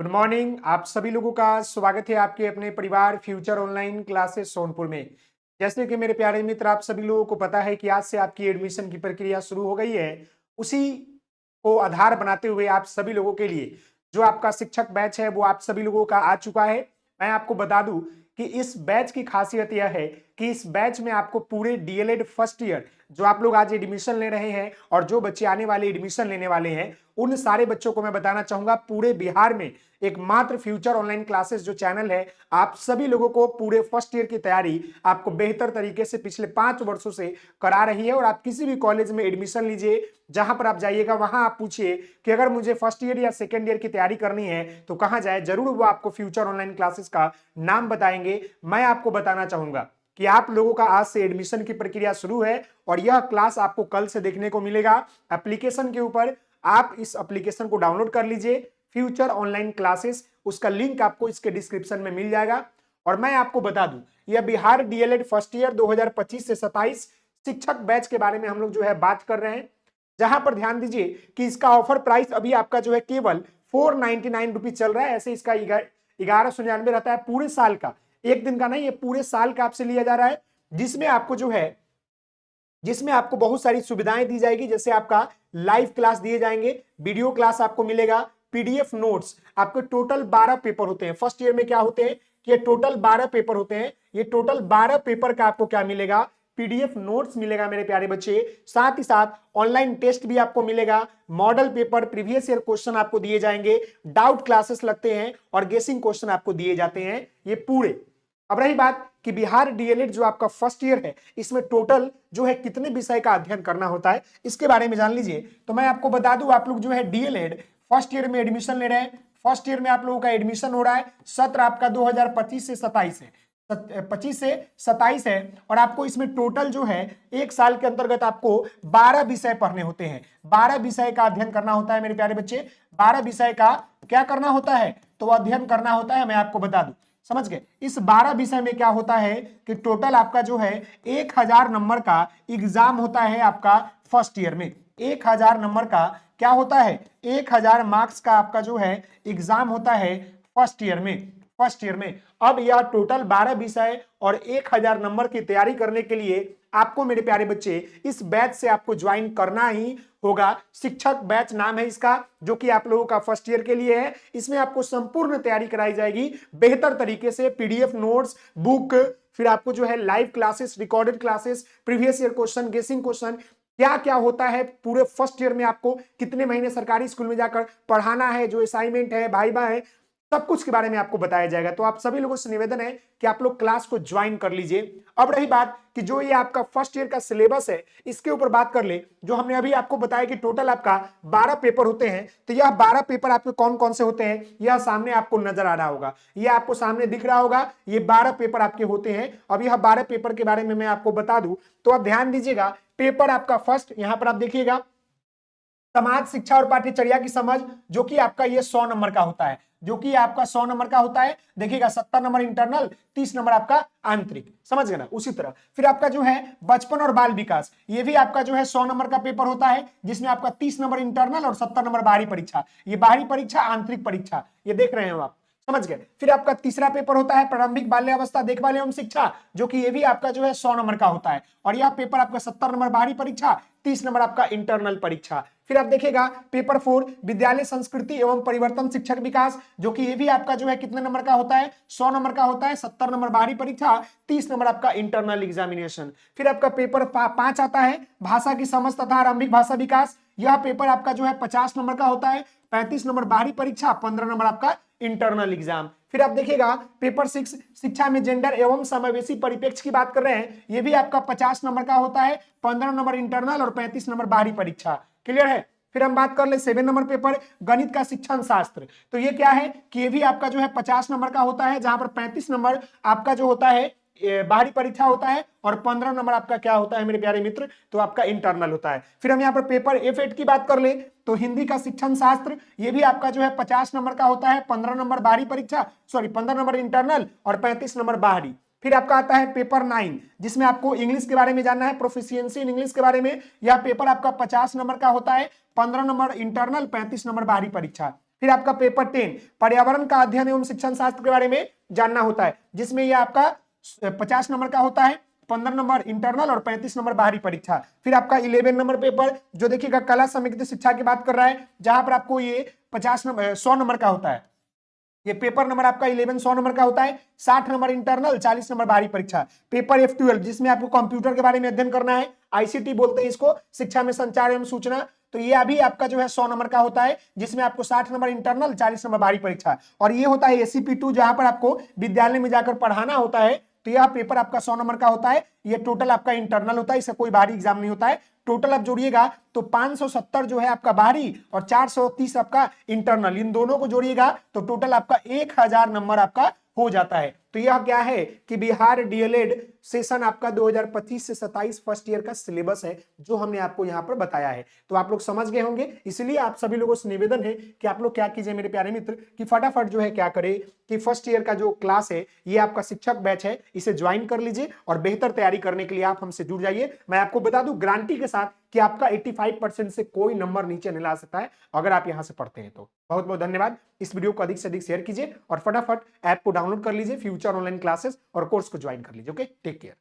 Good morning. आप सभी लोगों का स्वागत है आपके अपने परिवार फ्यूचर ऑनलाइन क्लासेस सोनपुर में। जैसे कि मेरे प्यारे मित्र, आप सभी लोगों को पता है कि आज से आपकी एडमिशन की प्रक्रिया शुरू हो गई है। उसी को आधार बनाते हुए आप सभी लोगों के लिए जो आपका शिक्षक बैच है वो आप सभी लोगों का आ चुका है। मैं आपको बता दूं कि इस बैच की खासियत यह है कि इस बैच में आपको पूरे डीएलएड फर्स्ट ईयर जो आप लोग आज एडमिशन ले रहे हैं और जो बच्चे आने वाले एडमिशन लेने वाले हैं, उन सारे बच्चों को मैं बताना चाहूंगा पूरे बिहार में एकमात्र फ्यूचर ऑनलाइन क्लासेस जो चैनल है, आप सभी लोगों को पूरे फर्स्ट ईयर की तैयारी आपको बेहतर तरीके से पिछले 5 वर्षों से करा रही है। और आप किसी भी कॉलेज में एडमिशन लीजिए, जहां पर आप जाइएगा वहां आप पूछिए कि अगर मुझे फर्स्ट ईयर या सेकेंड ईयर की तैयारी करनी है तो कहां जाए, जरूर वो आपको फ्यूचर ऑनलाइन क्लासेस का नाम बताएंगे। मैं आपको बताना चाहूंगा कि आप लोगों का आज से एडमिशन की प्रक्रिया शुरू है और यह क्लास आपको कल से देखने को मिलेगा एप्लीकेशन के ऊपर। आप इस एप्लीकेशन को डाउनलोड कर लीजिए, फ्यूचर ऑनलाइन क्लासेस, उसका लिंक आपको इसके डिस्क्रिप्शन में मिल जाएगा। और मैं आपको बता दूं, यह बिहार डीएलएड फर्स्ट ईयर 2025 से 27 शिक्षक बैच के बारे में हम लोग जो है बात कर रहे हैं, जहां पर ध्यान दीजिए कि इसका ऑफर प्राइस अभी आपका जो है केवल 499 रुपीज चल रहा है। ऐसे इसका 1199 रहता है पूरे साल का, एक दिन का नहीं, ये पूरे साल का आपसे लिया जा रहा है। जिसमें आपको बहुत सारी सुविधाएं दी जाएगी, जैसे आपका लाइव क्लास दिए जाएंगे, वीडियो क्लास आपको मिलेगा, पीडीएफ नोट्स। आपके टोटल 12 पेपर होते हैं फर्स्ट ईयर में। क्या होते हैं कि ये टोटल 12 पेपर होते हैं। ये टोटल 12 पेपर का आपको क्या मिलेगा, पीडीएफ नोट्स मिलेगा मेरे प्यारे बच्चे। साथ ही साथ ऑनलाइन टेस्ट भी आपको मिलेगा, model paper, previous year question आपको दिए जाएंगे, डाउट क्लासेस लगते हैं और गेसिंग क्वेश्चन आपको दिए जाते हैं ये पूरे। अब रही बात कि बिहार डीएलएड जो आपका फर्स्ट ईयर है, इसमें टोटल जो है कितने विषय का अध्ययन करना होता है इसके बारे में जान लीजिए। तो मैं आपको बता दूं, आप लोग जो है डीएलएड फर्स्ट ईयर में एडमिशन ले रहे हैं। फर्स्ट ईयर में आप लोगों का एडमिशन हो रहा है, सत्र आपका 2025 से 27 है, 25 से 27 है। और आपको इसमें टोटल जो है एक साल के अंतर्गत आपको 12 विषय पढ़ने होते हैं, 12 विषय का अध्ययन करना होता है मेरे प्यारे बच्चे। 12 विषय का क्या करना होता है, तो अध्ययन करना होता है। मैं आपको बता दूं, समझ गए। इस 12 विषय में क्या होता है कि टोटल आपका जो है 1000 नंबर का एग्जाम होता है आपका फर्स्ट ईयर में। 1000 नंबर का क्या होता है, 1000 मार्क्स का आपका जो है एग्जाम होता है फर्स्ट ईयर में। फर्स्ट ईयर में अब यह टोटल 12 विषय और 1000 नंबर की तैयारी करने के लिए आपको मेरे प्यारे बच्चे इस बैच से आपको ज्वाइन करना ही होगा। शिक्षक बैच नाम है इसका, जो कि आप लोगों का फर्स्ट ईयर के लिए है। इसमें आपको संपूर्ण तैयारी कराई जाएगी बेहतर तरीके से, पीडीएफ नोट्स, बुक, फिर आपको जो है live classes, recorded classes, previous year question, गेसिंग क्वेश्चन, क्या क्या होता है पूरे फर्स्ट ईयर में, आपको कितने महीने सरकारी स्कूल में जाकर पढ़ाना है, जो असाइनमेंट है, भाईबा है, सब कुछ के बारे में आपको बताया जाएगा। तो आप सभी लोगों से निवेदन है कि आप लोग क्लास को ज्वाइन कर लीजिए। अब रही बात कि जो ये आपका फर्स्ट ईयर का सिलेबस है, इसके ऊपर बात कर ले। जो हमने अभी आपको बताया कि टोटल आपका 12 पेपर होते हैं, तो यह 12 पेपर आपके कौन कौन से होते हैं, यह सामने आपको नजर आ रहा होगा, यह आपको सामने दिख रहा होगा। ये 12 पेपर आपके होते हैं। अब यह 12 पेपर के बारे में मैं आपको बता दूं तो आप ध्यान दीजिएगा। पेपर आपका फर्स्ट, यहां पर आप देखिएगा, समाज शिक्षा और पाठ्यचर्या की समझ, जो कि आपका ये 100 नंबर का होता है, जो कि आपका 100 नंबर का होता है। देखिएगा 70 नंबर इंटरनल, 30 नंबर आपका आंतरिक, समझ गए ना। उसी तरह फिर आपका जो है बचपन और बाल विकास, ये भी आपका जो है 100 नंबर का पेपर होता है, जिसमें आपका 30 नंबर इंटरनल और 70 नंबर बाहरी परीक्षा। ये बाहरी परीक्षा, आंतरिक परीक्षा, ये देख रहे हो आप, समझ गए। फिर आपका तीसरा पेपर होता है प्रारंभिक बाल्यावस्था देखभाल एवं शिक्षा, जो कि ये भी आपका जो है 100 नंबर का होता है। और यह पेपर आपका 70 नंबर बाहरी परीक्षा, 30 नंबर आपका इंटरनल परीक्षा। फिर आप देखिएगा पेपर 4 विद्यालय संस्कृति एवं परिवर्तन शिक्षक विकास, जो कि ये भी आपका जो है कितने नंबर का होता है, 100 नंबर का होता है, 70 नंबर बाहरी परीक्षा, 30 नंबर आपका इंटरनल एग्जामिनेशन। फिर आपका पेपर 5 आता है भाषा की समझ तथा आरंभिक भाषा विकास। यह पेपर आपका जो है 50 नंबर का होता है, 35 नंबर बाहरी परीक्षा, 15 नंबर आपका इंटरनल एग्जाम। फिर आप देखिएगा पेपर 6 शिक्षा में जेंडर एवं समावेशी परिप्रेक्ष्य की बात कर रहे हैं, ये भी आपका 50 नंबर का होता है, 15 नंबर इंटरनल और 35 नंबर बाहरी परीक्षा। क्लियर है। फिर हम बात कर ले 7 नंबर पेपर गणित का शिक्षण शास्त्र, तो ये क्या है कि ये भी आपका जो है 50 नंबर का होता है, जहां पर 35 नंबर आपका जो होता है बाहरी परीक्षा होता है और 15 नंबर आपका क्या होता है मेरे प्यारे मित्र, तो आपका इंटरनल होता है। फिर हम यहाँ पर पेपर F8 की बात कर ले तो हिंदी का शिक्षण शास्त्र, ये भी आपका जो है 50 नंबर का होता है, 15 नंबर बाहरी परीक्षा, 15 नंबर इंटरनल और 35 नंबर बाहरी। फिर आपका आता है पेपर 9, जिसमें आपको इंग्लिश के बारे में जानना है, प्रोफिशिएंसी इन इंग्लिश के बारे में। यह पेपर आपका 50 नंबर का होता है, 15 नंबर इंटरनल, 35 नंबर बाहरी परीक्षा। फिर आपका पेपर 10 पर्यावरण का अध्ययन एवं शिक्षण शास्त्र के बारे में जानना होता है, जिसमें ये आपका 50 नंबर का होता है, 15 नंबर इंटरनल और 35 नंबर बाहरी परीक्षा। फिर आपका 11 नंबर पेपर जो देखिएगा कला समेकित शिक्षा की बात कर रहा है, जहां पर आपको ये 50 नंबर 100 नंबर का होता है। ये पेपर नंबर आपका 11 100 नंबर का होता है, 60 नंबर इंटरनल, 40 नंबर बाहरी परीक्षा। पेपर F12 जिसमें आपको कंप्यूटर के बारे में अध्ययन करना है, आईसीटी बोलते हैं इसको, शिक्षा में संचार एवं सूचना, तो ये अभी आपका जो है 100 नंबर का होता है, जिसमें आपको 60 नंबर इंटरनल, 40 नंबर बाहरी परीक्षा। और ये होता है ACP2 जहां पर आपको विद्यालय में जाकर पढ़ाना होता है, तो यह पेपर आपका 100 नंबर का होता है। ये टोटल आपका इंटरनल होता है, इसका कोई बाहरी एग्जाम नहीं होता है। टोटल आप जोड़िएगा तो 570 जो है आपका बाहरी और 430 आपका इंटरनल, इन दोनों को जोड़िएगा तो टोटल आपका 1000 नंबर आपका हो जाता है। तो यह क्या है कि बिहार डीएलएड सेशन आपका 2025 से 27 फर्स्ट ईयर का सिलेबस है, जो हमने आपको यहां पर बताया है। तो आप लोग समझ गए होंगे, इसलिए आप सभी लोगों से निवेदन है कि आप लोग क्या कीजिए मेरे प्यारे मित्र, कि फटाफट जो है क्या करें कि फर्स्ट ईयर का जो क्लास है, ये आपका शिक्षक बैच है, इसे ज्वाइन कर लीजिए और बेहतर तैयारी करने के लिए आप हमसे जुड़ जाइए। मैं आपको बता दूं गारंटी के साथ कि आपका 85% से कोई नंबर नीचे नहीं ला सकता है अगर आप यहां से पढ़ते हैं तो। बहुत बहुत धन्यवाद। इस वीडियो को अधिक से अधिक शेयर कीजिए और फटाफट ऐप को डाउनलोड कर लीजिए, फ्यूचर ऑनलाइन क्लासेस और कोर्स को ज्वाइन कर लीजिए। Okay, take care.